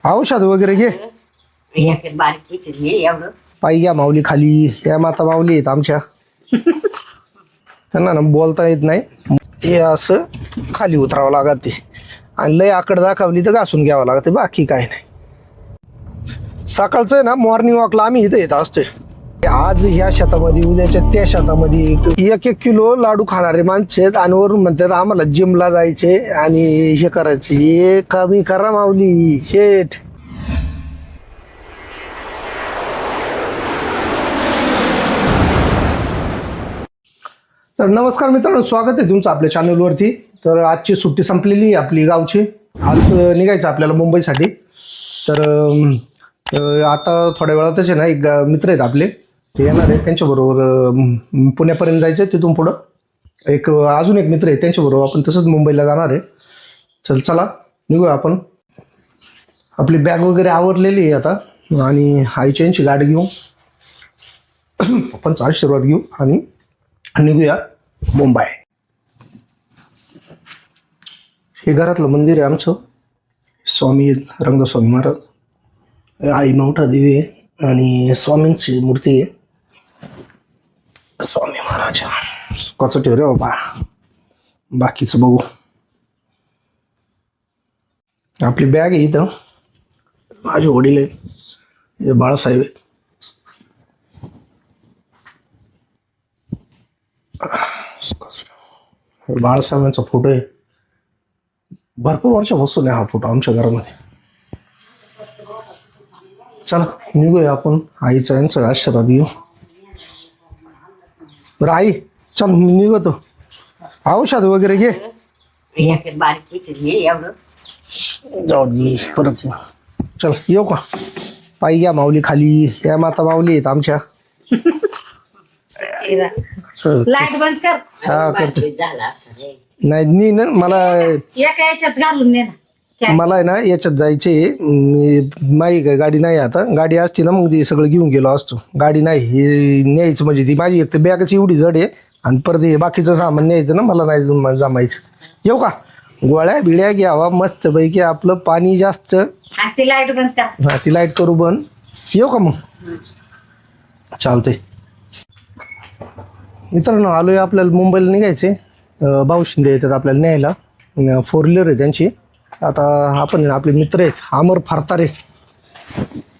औषध वगैरे घे. एक बारीक घे एवढं. पायी घ्या माऊली खाली. या माता माऊली आहेत आमच्या. त्यांना ना बोलता येत नाही. हे असं खाली उतरावं लागत ते आणि लय आकड दाखवली तर घासून घ्यावं लागतं. बाकी काय नाही. सकाळचं आहे ना मॉर्निंग वॉकला आम्ही इथं येत असतोय. आज ह्या शेतामध्ये उद्याच्या त्या शेतामध्ये एक किलो लाडू खाणारे माणसं आहेत आणि वरून म्हणतात आम्हाला जिमला जायचे आणि हे करायचे. हे कमी करा माऊली शेठ. तर नमस्कार मित्रांनो, स्वागत आहे तुमचं आपल्या चॅनलवरती. तर आजची सुट्टी संपलेली आहे आपली गावची. आज निघायचं आपल्याला मुंबईसाठी. तर आता थोड्या वेळातच आहे ना एक मित्र आहेत आपले, ते येणार आहे. त्यांच्याबरोबर पुण्यापर्यंत जायचं आहे. तिथून पुढं अजून एक मित्र आहे, त्यांच्याबरोबर आपण तसंच मुंबईला जाणार आहे. चला निघूया आपण. आपली बॅग वगैरे आवरलेली आहे आता आणि आईची यांची गाडी घेऊ, आपण आशीर्वाद घेऊ आणि निघूया मुंबई. हे घरातलं मंदिर आहे आमचं. स्वामी रंगस्वामी महाराज, आई मोठा देवी आहे आणि स्वामींची मूर्ती आहे. स्वामी महाराज कसं ठेव रे बाबा. बाकीचं बघू. आपली बॅग आहे इथं. माझे वडील आहेत, हे बाळासाहेब आहेत. बाळासाहेबांचा फोटो आहे. भरपूर वर्षापासून आहे हा फोटो आमच्या घरामध्ये. चला निघूया आपण. आईचा यांचा आशीर्वाद घेऊ. बरं आई, चल निघतो. औषध वगैरे घे. एक बारीक घे एवढं. जाऊ दे परत. चल येऊ का. पायी घ्या माऊली खाली. या माता माऊली आहेत आमच्या. लाईट बंद कर. हा करते. झाला नाही मला एका याच्यात घालून दे ना. मला आहे ना याच्यात जायचे. माझी गाडी नाही आता. गाडी असती ना मग ती सगळं घेऊन गेलो असतो. गाडी नाही, हे न्यायचं म्हणजे ती माझी एक तर बॅगच एवढी जड आहे आणि परत हे बाकीचं सामान न्यायचं ना. मला नाही जमायचं. येऊ का. गोळ्या बिड्या घ्यावा मस्त पैकी. आपलं पाणी जास्त. ती लाईट बंद कर. हा ती लाईट करू बंद. येऊ का मग. चालतंय मित्रांनो. आलोय आपल्याला मुंबईला निघायचे. भाऊ शिंदे येतात आपल्याला न्यायला. 4 व्हीलर आहे त्यांची. आता आपण आपले मित्र आहेत अमर फारतारे,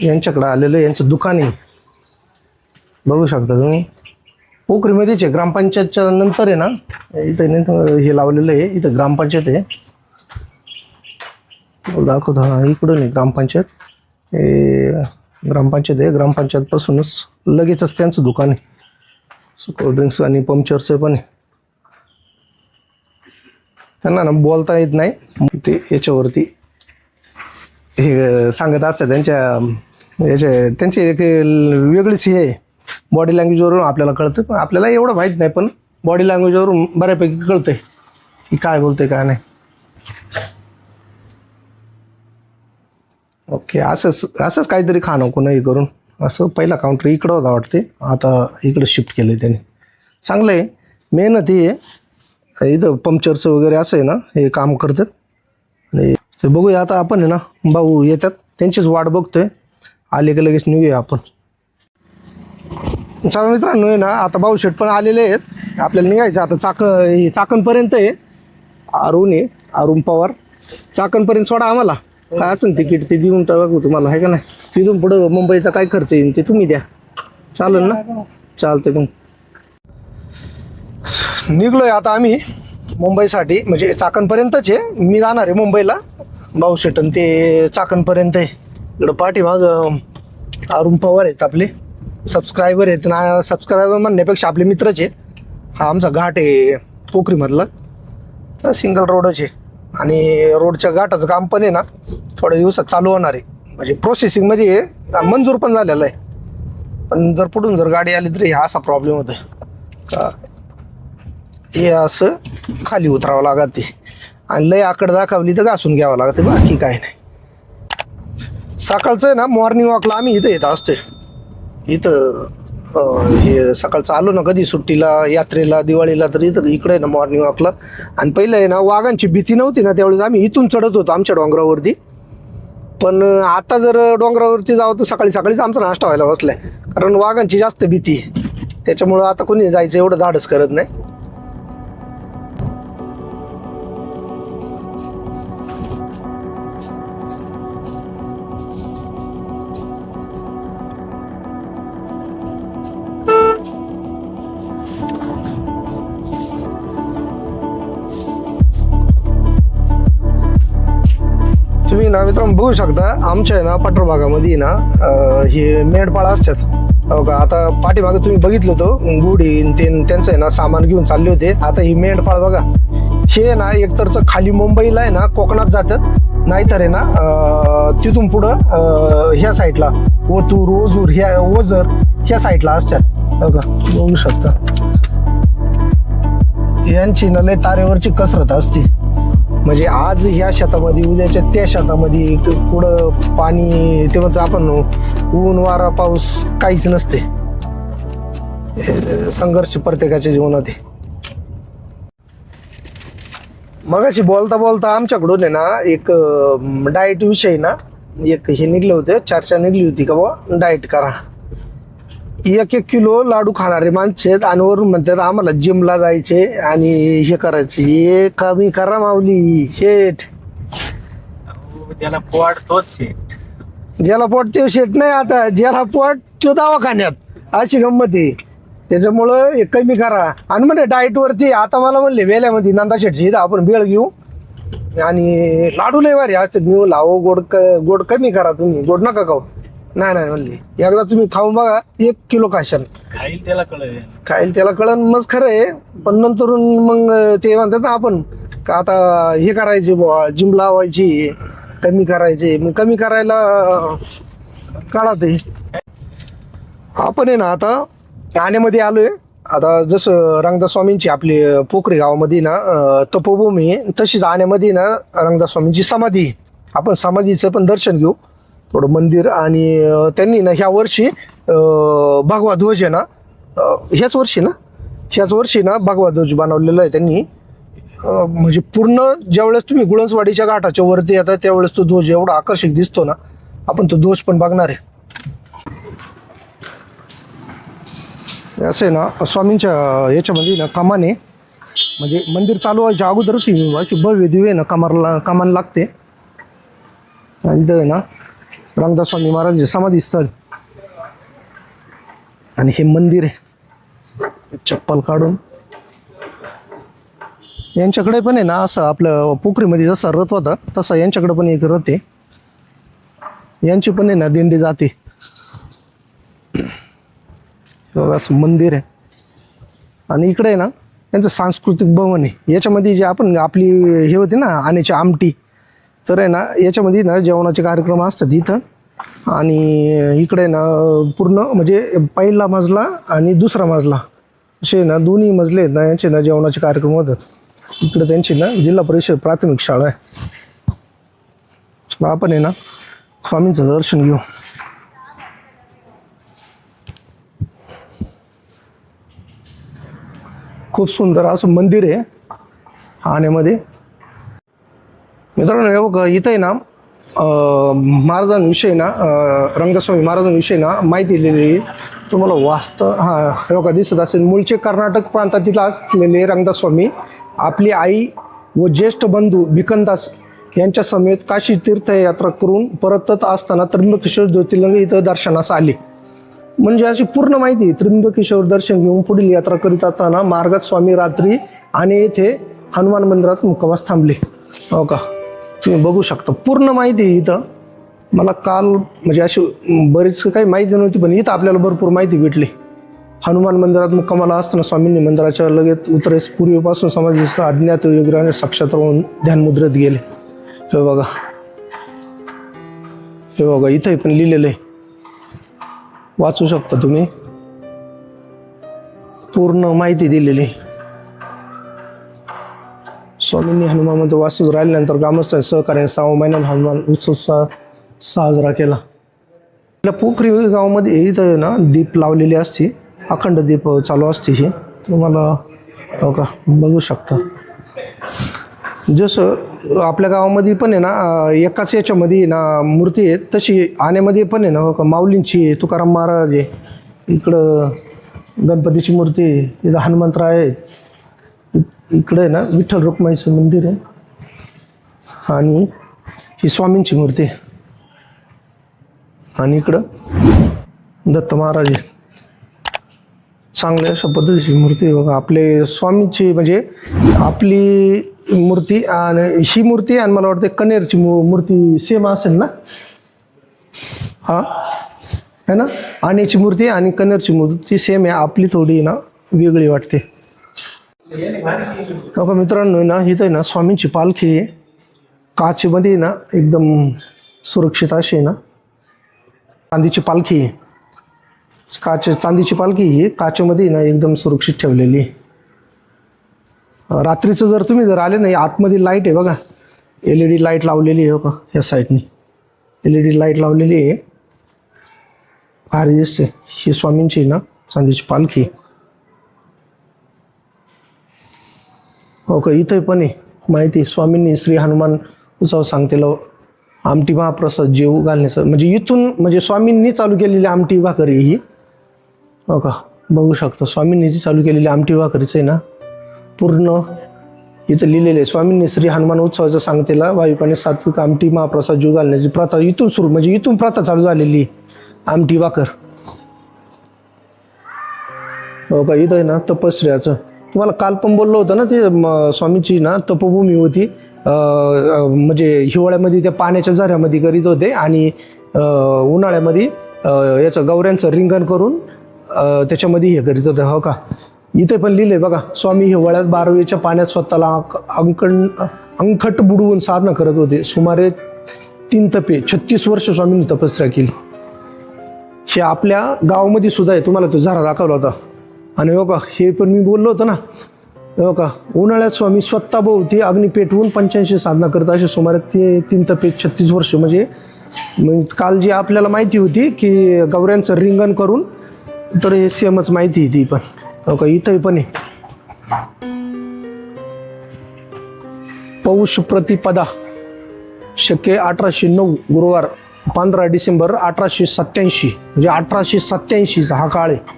यांच्याकडे आलेलं. यांचं दुकान आहे, बघू शकता तुम्ही. पोखरीमध्येच आहे. ग्रामपंचायतच्या नंतर आहे ना इथं हे लावलेलं आहे. इथं ग्रामपंचायत आहे. दाखवतो. हा इकडून आहे ग्रामपंचायत. हे ग्रामपंचायत आहे. ग्रामपंचायतपासूनच लगेचच त्यांचं दुकान आहे. कोल्ड्रिंक्स आणि पंक्चरचं पण आहे. त्यांना ना बोलता येत नाही. ते याच्यावरती हे सांगत असतात. त्यांची एक वेगळीच हे आहे. बॉडी लँग्वेजवरून आपल्याला कळतं. पण आपल्याला एवढं माहीत नाही, पण बॉडी लँग्वेजवरून बऱ्यापैकी कळतंय की काय बोलतंय काय नाही. ओके. असंच काहीतरी खा नको नाही करून. असं पहिला काउंटर इकडं होता वाटते, आता इकडं शिफ्ट केलं आहे त्याने. चांगलं आहे. मेहनत ही आहे. इथं पंक्चरचं वगैरे असं आहे ना हे काम करतात. आणि बघूया आता आपण आहे ना. भाऊ येतात, त्यांचीच वाट बघतोय. आले की लगेच निघूया आपण. चला मित्रांनो आहे ना, आता भाऊ शेठ पण आलेले आहेत. आपल्याला निघायचं आता. चाकणपर्यंत आहे. अरुण पवार. चाकणपर्यंत सोडा आम्हाला. काय असेल तिकीट ते देऊन टाकू तुम्हाला, आहे का नाही. तिथून पुढं मुंबईचा काय खर्च येईल ते तुम्ही द्या. चालेल ना. चालते मग. निघलोय आता आम्ही मुंबईसाठी. म्हणजे चाकणपर्यंतच आहे. मी जाणार आहे मुंबईला. भाऊ शेटन ते चाकणपर्यंत आहे. इकडं पाठीमाग अरुण पवार आहेत आपले. सबस्क्रायबर आहेत ना. सबस्क्रायबर म्हणण्यापेक्षा आपले मित्रच आहे. हा आमचा घाट आहे पोखरीमधला. तर सिंगल रोडच आहे आणि रोडच्या घाटाचं काम पण आहे ना थोड्या दिवसात चालू होणार आहे. म्हणजे प्रोसेसिंगमध्ये मंजूर पण झालेलं आहे. पण जर पुढून जर गाडी आली तरी हा असा प्रॉब्लेम होतो का. हे असं खाली उतरावं लागत ते आणि लय आकड दाखवली तर घासून घ्यावं लागतं. बाकी काय नाही. सकाळचं आहे ना मॉर्निंग वॉकला आम्ही इथं येत असतोय. इथं हे सकाळचं आलो ना कधी सुट्टीला, यात्रेला, दिवाळीला, तर इथं इकडे आहे ना मॉर्निंग वॉकला. आणि पहिलं आहे ना वाघांची भीती नव्हती ना त्यावेळेस आम्ही इथून चढत होतो आमच्या डोंगरावरती. पण आता जर डोंगरावरती जावं तर सकाळी सकाळीच आमचा नाश्ता व्हायला बसलाय, कारण वाघांची जास्त भीती आहे. त्याच्यामुळं आता कोणी जायचं एवढं धाडस करत नाही. तुम्ही ना मित्रांनो बघू शकता, आमच्या आहे ना पठार भागामध्ये ना हे मेंढपाळ असतात. हो का, आता पाठीमागे तुम्ही बघितलं होतं गुढी त्यांचं आहे ना सामान घेऊन चालले होते. आता ही मेंढपाळ बघा, हे ना एकतरच खाली मुंबईला आहे ना कोकणात जातात, नाहीतर आहे ना तिथून पुढं ह्या साईडला ओतूर ओझूर ह्या ओझर ह्या साईडला असतात. हो का, बघू शकता यांची ना लय तारेवरची कसरत असते. म्हणजे आज ह्या शेतामध्ये उद्याच्या त्या शेतामध्ये पुढं पाणी ते म्हणतो आपण ऊन वारा पाऊस काहीच नसते. संघर्ष प्रत्येकाच्या जीवनात आहे. मगाशी बोलता बोलता आमच्याकडून आहे ना एक डाएट विषयी ना एक हे निघलं होतं, चर्चा निघली होती का बुवा डाएट करा. 1-1 किलो लाडू खाणारे माणसं आहेत आणि वरून म्हणतात आम्हाला जिमला जायचे आणि हे करायचे. हे कमी करा माऊली शेठ. त्याला पोट तोच शेट. ज्याला पोट ते शेठ नाही, आता ज्याला पोट तो दवाखान्यात, अशी गंमत आहे. त्याच्यामुळं हे कमी करा. आणि म्हणजे डाएट वरती आता मला म्हणले वेल्यामध्ये नंदा शेठची आपण बेळ घेऊ आणि लाडू लय भारी असतात. मी म्हणलं अहो गोड कमी करा, तुम्ही गोड नका खाऊ. नाही म्हणले एकदा तुम्ही खाऊन बघा, 1 किलो खाशाल. खाईल त्याला कळेल. खाईल त्याला कळण मग खरं आहे. पण नंतरून मग ते म्हणतात ना आपण का आता हे करायचे बुवा, जिम लावायची, कमी करायचे. मग कमी करायला काढत आहे. आपण आहे ना आता ठाण्यामध्ये आलोय. आता जसं रंगदास स्वामींची आपली पोखरी गावामध्ये ना तपोभूमी आहे, तशीच आण्यामध्ये ना रंगदास स्वामींची समाधी आहे. आपण समाधीचं पण दर्शन घेऊ, थोडं मंदिर. आणि त्यांनी ना ह्या वर्षी भगवा ध्वज आहे ना, ह्याच वर्षी ना भगवा ध्वज बनवलेला आहे त्यांनी. म्हणजे पूर्ण ज्यावेळेस तुम्ही गुळसवाडीच्या घाटाच्या वरती येतात त्यावेळेस तो ध्वज एवढा आकर्षक दिसतो ना. आपण तो ध्वज पण बघणार आहे. असे ना स्वामींच्या याच्यामध्ये ना कमान आहे, म्हणजे मंदिर चालू व्हायच्या अगोदरच अशी भव्य दिव्य ना कमान लागते. आणि इथं आहे ना रंगदास स्वामी महाराजांचे समाधी स्थळ आणि हे मंदिर आहे. चप्पल काढून यांच्याकडे पण आहे ना असं आपलं पोखरीमध्ये जसा रथ होता तसा यांच्याकडे पण एक रथ आहे. यांची पण आहे ना दिंडी जाते. असं मंदिर आहे. आणि इकडे आहे ना यांचं सांस्कृतिक भवन आहे. याच्यामध्ये जे आपण आपली हे होते ना आण्याची आमटी, तर आहे ना याच्यामध्ये ना जेवणाचे कार्यक्रम असतात इथं. आणि इकडे ना पूर्ण म्हणजे पहिला मजला आणि दुसरा मजला असे ना दोन्ही मजले आहेत ना यांचे ना जेवणाचे कार्यक्रम होतात. इकडे त्यांची ना जिल्हा परिषद प्राथमिक शाळा आहे. चला आपण आहे ना स्वामींचं दर्शन घेऊ. खूप सुंदर असं मंदिर आहे आण्यामध्ये. मित्रांनो हे बघा इथं आहे ना महाराजांविषयी ना रंगदास स्वामी महाराजांविषयी ना माहिती लिहिलेली आहे. तुम्हाला हे बघा दिसत असेल. मूळचे कर्नाटक प्रांतातील असलेले रंगदास स्वामी आपली आई व ज्येष्ठ बंधू भिकनदास यांच्या समेत काशी तीर्थयात्रा करून परतत असताना त्र्यंबकेश्वर ज्योतिर्लिंग इथं दर्शनास आले. म्हणजे अशी पूर्ण माहिती. त्र्यंबकेश्वर दर्शन घेऊन पुढील यात्रा करीत असताना मार्गात स्वामी रात्री आणि येथे हनुमान मंदिरात मुक्कामास थांबले. हो का, तुम्ही बघू शकता पूर्ण माहिती इथं. मला काल म्हणजे अशी बरीच काही माहिती नव्हती, पण इथं आपल्याला भरपूर माहिती भेटली. हनुमान मंदिरात मुक्कामाला असताना स्वामींनी मंदिराच्या लगेच उत्तरेस पूर्वीपासून समाधीस्थ अज्ञात योगीराने साक्षात होऊन ध्यानमुद्रेत गेले. हे बघा इथं पण लिहिलेलं आहे, वाचू शकता तुम्ही. पूर्ण माहिती दिलेली. स्वामींनी हनुमान मंदिर वास्तूत राहिल्यानंतर ग्रामस्थ सहकार्याने 6 महिन्यात हनुमान उत्सव साजरा केला. आपल्या पोखरी गावामध्ये इथं ना दीप लावलेली असते, अखंड दीप चालू असते. हे तुम्हाला हो का बघू शकता. जसं आपल्या गावामध्ये पण आहे ना एकाच याच्यामध्ये ना मूर्ती आहे, तशी आण्यामध्ये पण आहे ना माऊलींची आहे, तुकाराम महाराज आहे, इकडं गणपतीची मूर्ती आहे, इथं हनुमंतराय आहे, इकडे आहे ना विठ्ठल रुक्माईचं मंदिर आहे आणि ही स्वामींची मूर्ती आहे आणि इकडं दत्त महाराज आहे. चांगल्या अशा पद्धतीची मूर्ती बघा आपले स्वामींची, म्हणजे आपली मूर्ती आणि ही मूर्ती आणि मला वाटतं कनेरची मूर्ती सेम असेल ना, हां है ना, आण्याची मूर्ती आणि कनेरची मूर्ती सेम आहे, आपली थोडी ना वेगळी वाटते. बघा मित्रांनो ना इथं आहे ना स्वामींची पालखी आहे, काचेमध्ये ना एकदम सुरक्षित अशी आहे ना, चांदीची पालखी आहे, चांदीची पालखी ही काचेमध्ये ना एकदम सुरक्षित ठेवलेली आहे. रात्रीचं जर आले नाही, आतमध्ये लाईट आहे बघा, LED लाईट लावलेली आहे बघा, ह्या साईडनी LED लाईट लावलेली आहे, भारी दिसते. ही स्वामींची ना चांदीची पालखी हो का. इथं पण आहे माहिती, स्वामींनी श्री हनुमान उत्सव सांगतेला आमटी महाप्रसाद जेव घालण्याचं, म्हणजे इथून म्हणजे स्वामींनी चालू केलेली आमटी भाकरी ही हो का, बघू शकता स्वामींनी जी चालू केलेली आमटी भाकरीचं आहे ना पूर्ण इथं लिहिलेलं आहे. स्वामींनी श्री हनुमान उत्सवाचं सांगतेला वायुपाने सात्विक आमटी महाप्रसाद जीव घालण्याची प्रथा इथून सुरू, म्हणजे इथून प्रथा चालू झालेली आमटी भाकर हो का. इथं आहे ना तपश्चर्याचं, तुम्हाला काल पण बोललो होतं ना, ते स्वामीची ना तपोभूमी होती, म्हणजे हिवाळ्यामध्ये त्या पाण्याच्या झऱ्यामध्ये करीत होते आणि उन्हाळ्यामध्ये याचं गौऱ्यांचं रिंगण करून त्याच्यामध्ये हे करीत होते हो का. इथे पण लिहिलंय बघा, स्वामी हिवाळ्यात 12वेच्या पाण्यात स्वतःला अंगठट बुडवून साधना करत होते, सुमारे 3 तपे 36 वर्ष स्वामींनी तपस्या केली. हे आपल्या गावामध्ये सुद्धा आहे, तुम्हाला तो झरा दाखवला होता. आणि हो का हे पण मी बोललो होतो ना हो का, उन्हाळ्यात स्वामी स्वतः भोवती अग्नी पेटवून 85 साधना करत असे सुमारे 3 तपे 36 वर्ष. म्हणजे काल जी आपल्याला माहिती होती की गौऱ्यांचं रिंगण करून, तर हे सेमच माहिती आहे ती पण हो का. इथंही पण आहे पौष प्रतिपदा शके 1809 गुरुवार 15 डिसेंबर 1887, म्हणजे 1887 हा काळ आहे.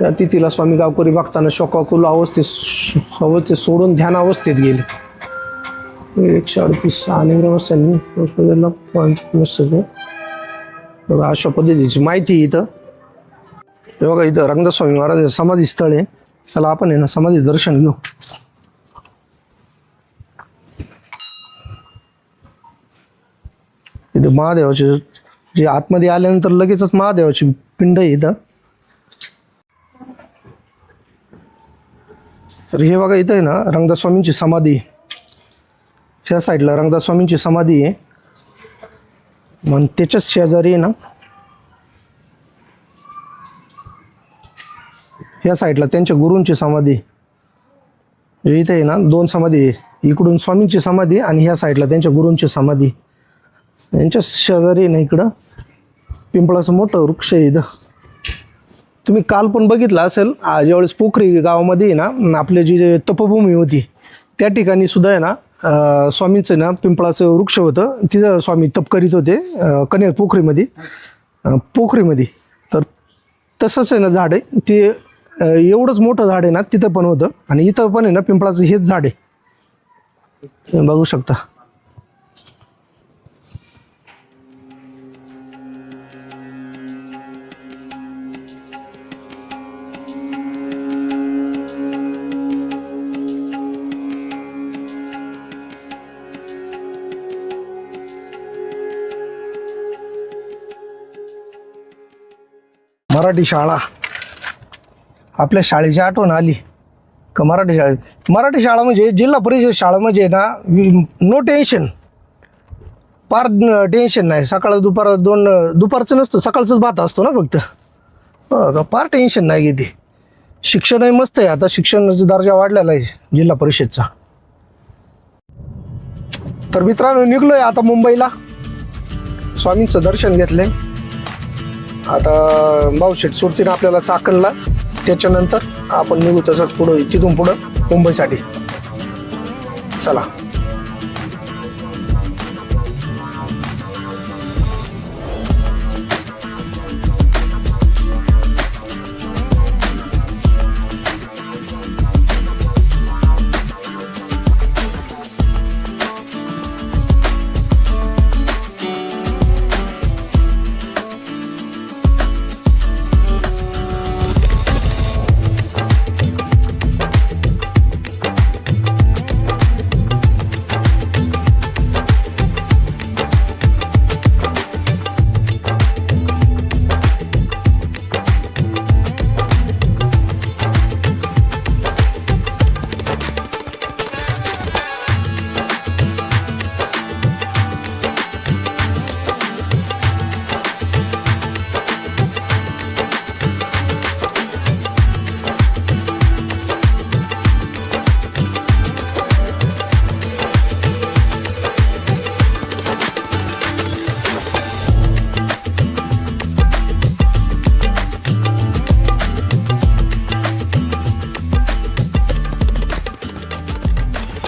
या तिथीला स्वामी गावकरी भक्तांना शोकाकुल अवस्थेत सोडून ध्यान अवस्थेत गेले. 138 आणि अशा पद्धतीची माहिती इथं हे बघा. इथं रंगदास स्वामी महाराज समाधी स्थळ आहे, चला आपण आहे ना समाधी दर्शन घेऊ. इथे महादेवाचे जे आतमध्ये आल्यानंतर लगेचच महादेवाची पिंड आहे इथं. तर हे बघा इथं आहे ना रंगदास स्वामींची समाधी, ह्या साईडला रंगदास स्वामींची समाधी आहे, मग त्याच्याच शेजारी आहे ना ह्या साईडला त्यांच्या गुरूंची समाधी. इथे आहे ना 2 समाधी आहे, इकडून स्वामींची समाधी आणि ह्या साईडला त्यांच्या गुरूंची समाधी. यांच्या शेजारी ना इकडं पिंपळाचं मोठं वृक्ष आहे इथं. तुम्ही काल पण बघितलं असेल, ज्यावेळेस पोखरी गावामध्ये ना आपली जी तपभूमी होती त्या ठिकाणी सुद्धा आहे ना स्वामींचं ना पिंपळाचं वृक्ष होतं, तिथं स्वामी तप करीत होते कनेर पोखरीमध्ये. तर तसंच आहे ना झाड आहे ते, एवढंच मोठं झाड आहे ना तिथं पण होतं आणि इथं पण आहे ना पिंपळाचं हेच झाड आहे, बघू शकता. मराठी शाळा, आपल्या शाळेची आठवण आली का मराठी शाळा म्हणजे जिल्हा परिषद शाळा म्हणजे ना नो टेन्शन, फार टेन्शन नाही. सकाळ दुपार दुपारचं नसतं, सकाळचंच भात असतो ना फक्त हो का, फार टेन्शन नाही किती. शिक्षणही मस्त आहे, आता शिक्षणाचा दर्जा वाढलेला आहे जिल्हा परिषदचा. तर मित्रांनो निघलोय आता मुंबईला, स्वामींचं दर्शन घेतलंय. आता भाऊशेठ सोडतीनं आपल्याला चाकणला, त्याच्यानंतर आपण निघू तसंच पुढं, तिथून पुढं मुंबईसाठी. चला.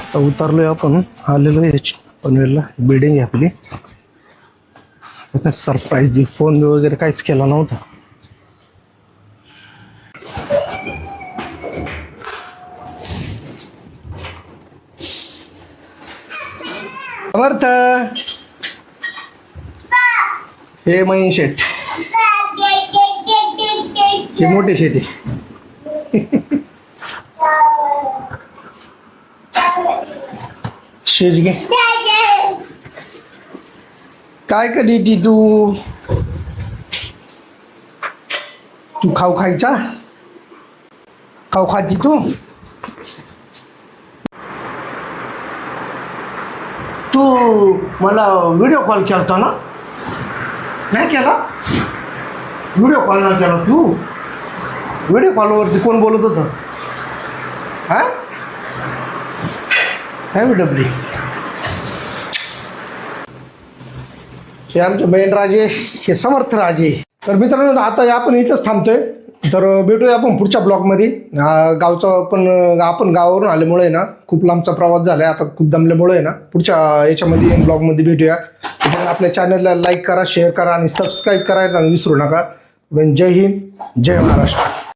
आता उतरलोय आपण, आलेलो आहे पनवेलला. बिल्डिंग आहे आपली. सरप्राईज जी फोन वगैरे काहीच केला नव्हता. समर्थ, हे महीन शेठ, हे मोठे शेठ आहे. शेज घे. काय कधी ती तू तू खाऊ खायचा, खाऊ खाती तू. तू मला व्हिडिओ कॉल केलता ना? नाही केला? व्हिडिओ कॉल नाही केला तू? व्हिडिओ कॉलवरती कोण बोलत होतं? हा काय डबली? हे आमचे बहीण राजे, हे समर्थ राजे. तर मित्रांनो आता आपण इथंच थांबतोय. तर भेटूया आपण पुढच्या ब्लॉगमध्ये. गावचं पण आपण गावावरून आल्यामुळे ना खूप लांबचा प्रवास झाला आहे. आता खूप दमल्यामुळे आहे ना पुढच्या याच्यामध्ये ब्लॉगमध्ये भेटूया. पण आपल्या चॅनलला लाईक करा, शेअर करा आणि सबस्क्राईब करायला विसरू नका. जय हिंद, जय महाराष्ट्र.